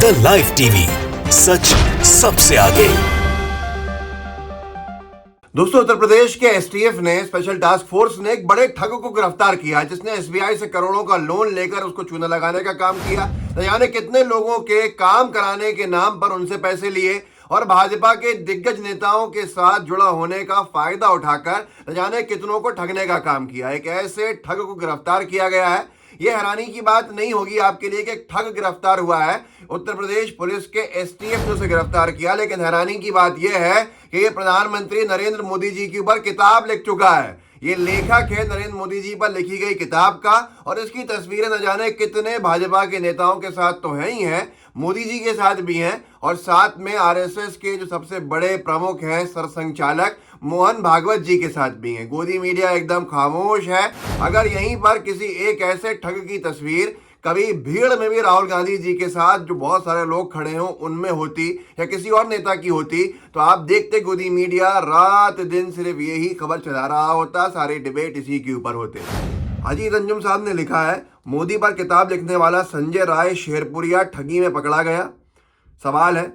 The live TV, सच सबसे आगे। दोस्तों, उत्तर प्रदेश के एसटीएफ ने स्पेशल टास्क फोर्स ने एक बड़े ठग को गिरफ्तार किया है, जिसने एसबीआई से करोड़ों का लोन लेकर उसको चूना लगाने का काम किया। न जाने कितने लोगों के काम कराने के नाम पर उनसे पैसे लिए और भाजपा के दिग्गज नेताओं के साथ जुड़ा होने का फायदा उठाकर न जाने कितनों को ठगने का काम किया। एक ऐसे ठग को गिरफ्तार किया गया है। यह हैरानी की बात नहीं होगी आपके लिए कि एक ठग गिरफ्तार हुआ है। उत्तर प्रदेश पुलिस के एसटीएफ ने उसे गिरफ्तार किया, लेकिन हैरानी की बात यह है कि ये प्रधानमंत्री नरेंद्र मोदी जी के ऊपर किताब लिख चुका है। ये लेखक है नरेंद्र मोदी जी पर लिखी गई किताब का, और इसकी तस्वीरें न जाने कितने भाजपा के नेताओं के साथ तो है ही हैं, मोदी जी के साथ भी हैं, और साथ में आरएसएस के जो सबसे बड़े प्रमुख हैं सरसंघचालक मोहन भागवत जी के साथ भी हैं। गोदी मीडिया एकदम खामोश है। अगर यहीं पर किसी एक ऐसे ठग की तस्वीर कभी भीड़ में भी राहुल गांधी जी के साथ जो बहुत सारे लोग खड़े हों उनमें होती या किसी और नेता की होती, तो आप देखते गोदी मीडिया रात दिन सिर्फ यही खबर चला रहा होता, सारे डिबेट इसी के ऊपर होते। अजीत अंजुम साहब ने लिखा है, मोदी पर किताब लिखने वाला संजय राय शेरपुरिया ठगी में पकड़ा गया। सवाल है,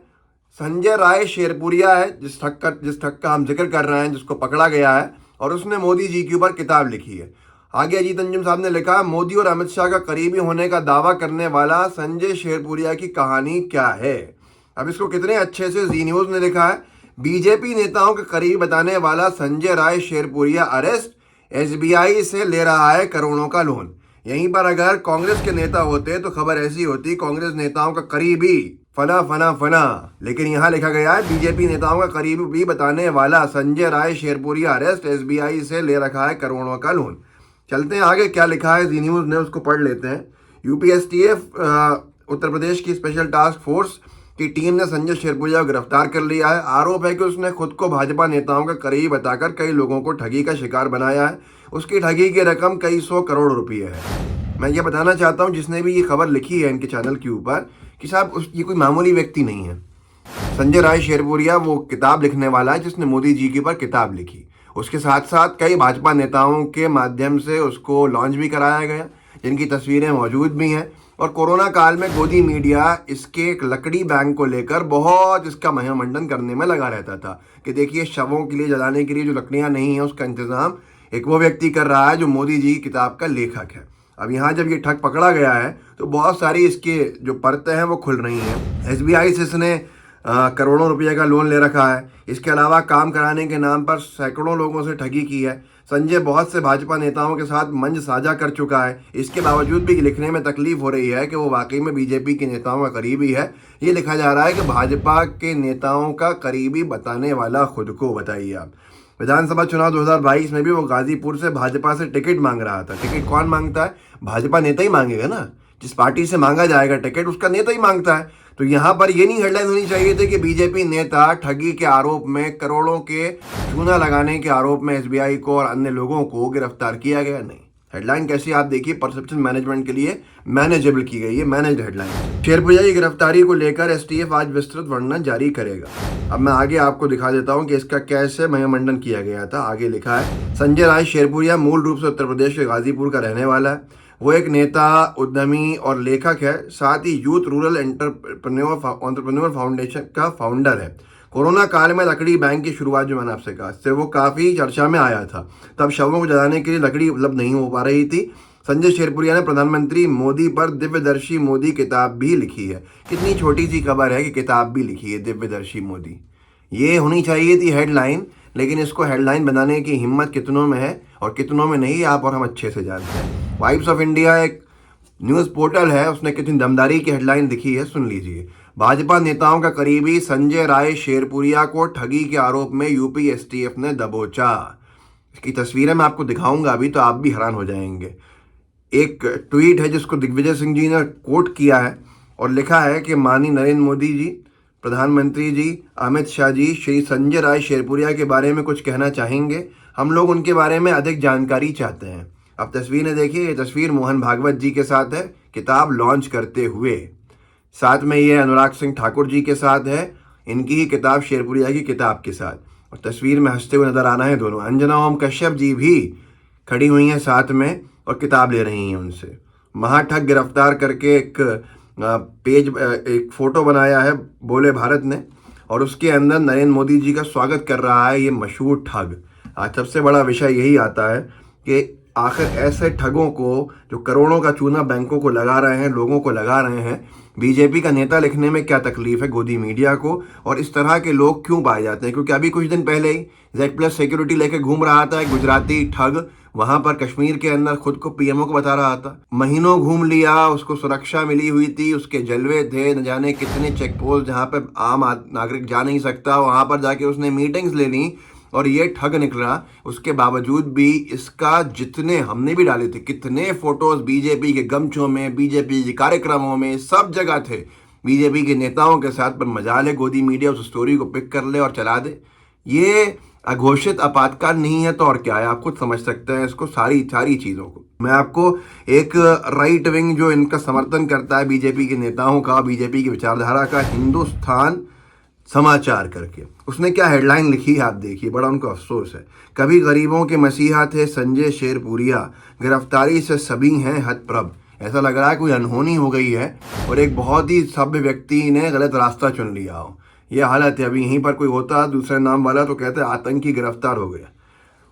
संजय राय शेरपुरिया है जिस ठग का हम जिक्र कर रहे हैं, जिसको पकड़ा गया है, और उसने मोदी जी के ऊपर किताब लिखी है। आगे अजीत अंजुम साहब ने लिखा, मोदी और अमित शाह का करीबी होने का दावा करने वाला संजय शेरपुरिया की कहानी क्या है। अब इसको कितने अच्छे से जी न्यूज ने लिखा है, बीजेपी नेताओं के करीबी बताने वाला संजय राय शेरपुरिया अरेस्ट, एसबीआई से ले रहा है करोड़ों का लोन। यहीं पर अगर कांग्रेस के नेता होते तो खबर ऐसी होती, कांग्रेस नेताओं का करीबी फना फना फना, लेकिन यहाँ लिखा गया है, बीजेपी नेताओं का करीबी बताने वाला संजय राय शेरपुरिया अरेस्ट, एसबीआई से ले रखा है करोड़ों का लोन। चलते हैं आगे, क्या लिखा है जी न्यूज ने, उसको पढ़ लेते हैं। यूपीएसटीएफ उत्तर प्रदेश की स्पेशल टास्क फोर्स की टीम ने संजय शेरपुरिया को गिरफ्तार कर लिया है। आरोप है कि उसने खुद को भाजपा नेताओं का करीबी बताकर कई लोगों को ठगी का शिकार बनाया है। उसकी ठगी की रकम कई 100 करोड़ रुपये है। मैं ये बताना चाहता हूँ जिसने भी ये खबर लिखी है इनके चैनल के ऊपर, कि साहब ये कोई मामूली व्यक्ति नहीं है। संजय राय शेरपुरिया वो किताब लिखने वाला है जिसने मोदी जी के ऊपर किताब लिखी। उसके साथ साथ कई भाजपा नेताओं के माध्यम से उसको लॉन्च भी कराया गया, जिनकी तस्वीरें मौजूद भी हैं। और कोरोना काल में गोदी मीडिया इसके एक लकड़ी बैंक को लेकर बहुत इसका महिमंडन करने में लगा रहता था कि देखिए, शवों के लिए जलाने के लिए जो लकड़ियां नहीं है उसका इंतजाम एक वो व्यक्ति कर रहा है जो मोदी जी की किताब का लेखक है। अब यहाँ जब ये ठग पकड़ा गया है तो बहुत सारी इसके जो परतें हैं वो खुल रही हैं। एसबीआई से इसने करोड़ों रुपए का लोन ले रखा है। इसके अलावा काम कराने के नाम पर सैकड़ों लोगों से ठगी की है। संजय बहुत से भाजपा नेताओं के साथ मंच साझा कर चुका है। इसके बावजूद भी लिखने में तकलीफ हो रही है कि वो वाकई में बीजेपी के नेताओं का करीबी है। ये लिखा जा रहा है कि भाजपा के नेताओं का करीबी बताने वाला खुद को बताइए आप। विधानसभा चुनाव 2022 में भी वो गाजीपुर से भाजपा से टिकट मांग रहा था। टिकट कौन मांगता है? भाजपा नेता ही मांगेगा ना। जिस पार्टी से मांगा जाएगा टिकट उसका नेता ही मांगता है। तो यहाँ पर ये नहीं हेडलाइन होनी चाहिए थी कि बीजेपी नेता ठगी के आरोप में, करोड़ों के चूना लगाने के आरोप में एसबीआई को और अन्य लोगों को गिरफ्तार किया गया। नहीं, हेडलाइन कैसी आप देखिए, परसेप्शन मैनेजमेंट के लिए मैनेजेबल की गई है, मैनेज्ड हेडलाइन। शेरपुरिया की गिरफ्तारी को लेकर एसटीएफ आज विस्तृत वर्णन जारी करेगा। अब मैं आगे आपको दिखा देता हूं कि इसका कैसे महिमंडन किया गया था। आगे लिखा है, संजय राय शेरपुरिया मूल रूप से उत्तर प्रदेश के गाजीपुर का रहने वाला है। वो एक नेता, उद्यमी और लेखक है, साथ ही यूथ रूरल एंटरप्रेन्योर फाउंडेशन का फाउंडर है। कोरोना काल में लकड़ी बैंक की शुरुआत जो मैंने आपसे कहा, इससे वो काफ़ी चर्चा में आया था। तब शवों को जलाने के लिए लकड़ी उपलब्ध नहीं हो पा रही थी। संजय शेरपुरिया ने प्रधानमंत्री मोदी पर दिव्यदर्शी मोदी किताब भी लिखी है। कितनी छोटी सी खबर है कि किताब भी लिखी है दिव्यदर्शी मोदी। ये होनी चाहिए थी हेडलाइन, लेकिन इसको हेडलाइन बनाने की हिम्मत कितनों में है और कितनों में नहीं, आप और हम अच्छे से जानते हैं। वाइब्स ऑफ इंडिया एक न्यूज़ पोर्टल है, उसने कितनी दमदारी की हेडलाइन लिखी है, सुन लीजिए। भाजपा नेताओं का करीबी संजय राय शेरपुरिया को ठगी के आरोप में यूपी एसटीएफ ने दबोचा। इसकी तस्वीरें मैं आपको दिखाऊंगा अभी, तो आप भी हैरान हो जाएंगे। एक ट्वीट है जिसको दिग्विजय सिंह जी ने कोट किया है और लिखा है कि माननीय नरेंद्र मोदी जी, प्रधानमंत्री जी, अमित शाह जी श्री संजय राय शेरपुरिया के बारे में कुछ कहना चाहेंगे। हम लोग उनके बारे में अधिक जानकारी चाहते हैं। अब तस्वीरें देखिए, ये तस्वीर मोहन भागवत जी के साथ है किताब लॉन्च करते हुए। साथ में ये अनुराग सिंह ठाकुर जी के साथ है, इनकी ही किताब शेरपुरिया की किताब के साथ। और तस्वीर में हंसते हुए नजर आना है दोनों। अंजना ओम कश्यप जी भी खड़ी हुई हैं साथ में और किताब ले रही हैं उनसे। महाठग गिरफ्तार करके एक पेज एक फोटो बनाया है बोले भारत ने, और उसके अंदर नरेंद्र मोदी जी का स्वागत कर रहा है ये मशहूर ठग। आज सबसे बड़ा विषय यही आता है कि आखिर ऐसे ठगों को जो करोड़ों का चूना बैंकों को लगा रहे हैं, लोगों को लगा रहे हैं, बीजेपी का नेता लिखने में क्या तकलीफ है गोदी मीडिया को, और इस तरह के लोग क्यों पाए जाते हैं? क्योंकि अभी कुछ दिन पहले ही Z+ सिक्योरिटी लेके घूम रहा था एक गुजराती ठग, वहां पर कश्मीर के अंदर खुद को पीएमओ को बता रहा था। महीनों घूम लिया, उसको सुरक्षा मिली हुई थी, उसके जलवे थे, न जाने कितने चेक पोस्ट जहाँ पे आम नागरिक जा नहीं सकता, वहां पर जाके उसने मीटिंग्स ले ली और ये ठग निकला। उसके बावजूद भी इसका जितने हमने भी डाले थे, कितने फोटोज बीजेपी के गमछों में, बीजेपी के कार्यक्रमों में, सब जगह थे बीजेपी के नेताओं के साथ, पर मजाल है गोदी मीडिया उस स्टोरी को पिक कर ले और चला दे। ये अघोषित आपातकाल नहीं है तो और क्या है, आप खुद समझ सकते हैं इसको, सारी चीजों को। मैं आपको एक राइट विंग जो इनका समर्थन करता है बीजेपी के नेताओं का, बीजेपी की विचारधारा का, हिंदुस्तान समाचार करके उसने क्या हेडलाइन लिखी है आप देखिए, बड़ा उनको अफसोस है। कभी गरीबों के मसीहा थे संजय शेरपुरिया, गिरफ्तारी से सभी हैं हतप्रभ। ऐसा लग रहा है कोई अनहोनी हो गई है और एक बहुत ही सभ्य व्यक्ति ने गलत रास्ता चुन लिया हो, यह हालत है। अभी यहीं पर कोई होता दूसरे नाम वाला तो कहते आतंकी गिरफ्तार हो गया।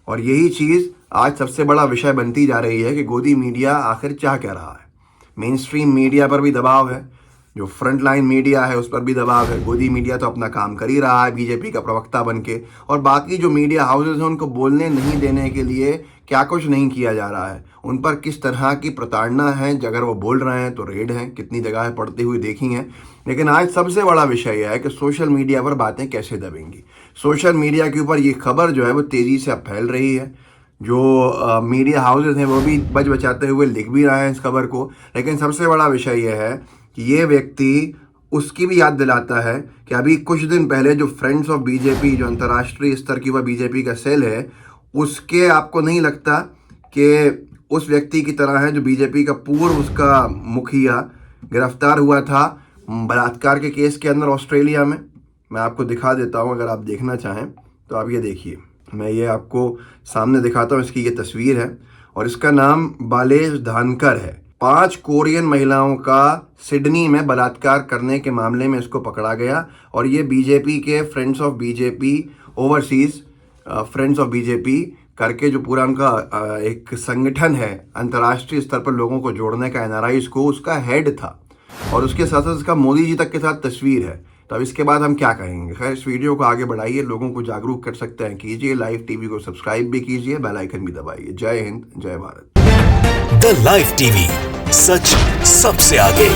और यही चीज़ आज सबसे बड़ा विषय बनती जा रही है कि गोदी मीडिया आखिर चाह क्या रहा है। मेन स्ट्रीम मीडिया पर भी दबाव है, जो फ्रंट लाइन मीडिया है उस पर भी दबाव है। गोदी मीडिया तो अपना काम कर ही रहा है बीजेपी का प्रवक्ता बन के, और बाकी जो मीडिया हाउसेज हैं उनको बोलने नहीं देने के लिए क्या कुछ नहीं किया जा रहा है। उन पर किस तरह की प्रताड़ना है, अगर वो बोल रहे हैं तो रेड हैं, कितनी जगह पड़ती हुई देखी हैं। लेकिन आज सबसे बड़ा विषय यह है कि सोशल मीडिया पर बातें कैसे दबेंगी। सोशल मीडिया के ऊपर ये खबर जो है वो तेज़ी से अब फैल रही है। जो मीडिया हाउसेज हैं वो भी बचाते हुए लिख भी रहे हैं इस खबर को। लेकिन सबसे बड़ा विषय यह है कि ये व्यक्ति उसकी भी याद दिलाता है कि अभी कुछ दिन पहले जो फ्रेंड्स ऑफ बीजेपी, जो अंतर्राष्ट्रीय स्तर की वह बीजेपी का सेल है, उसके आपको नहीं लगता कि उस व्यक्ति की तरह है जो बीजेपी का पूर्व उसका मुखिया गिरफ्तार हुआ था बलात्कार के केस के अंदर ऑस्ट्रेलिया में। मैं आपको दिखा देता हूं, अगर आप देखना चाहें तो आप ये देखिए, मैं ये आपको सामने दिखाता हूं। इसकी ये तस्वीर है और इसका नाम बालेश धानकर है। 5 कोरियन महिलाओं का सिडनी में बलात्कार करने के मामले में इसको पकड़ा गया, और ये बीजेपी के friends of BJP overseas, friends of BJP करके जो पूरा उनका एक संगठन है अंतर्राष्ट्रीय स्तर पर लोगों को जोड़ने का, NRIs को, उसका हेड था। और उसके साथ साथ इसका मोदी जी तक के साथ तस्वीर है। तो अब इसके बाद हम क्या कहेंगे। खैर, इस वीडियो को आगे बढ़ाइए, लोगों को जागरूक कर सकते हैं कीजिए, लाइव टीवी को सब्सक्राइब भी कीजिए, बेल आइकन भी दबाइए। जय हिंद, जय भारत। द लाइव टीवी, सच सबसे आगे।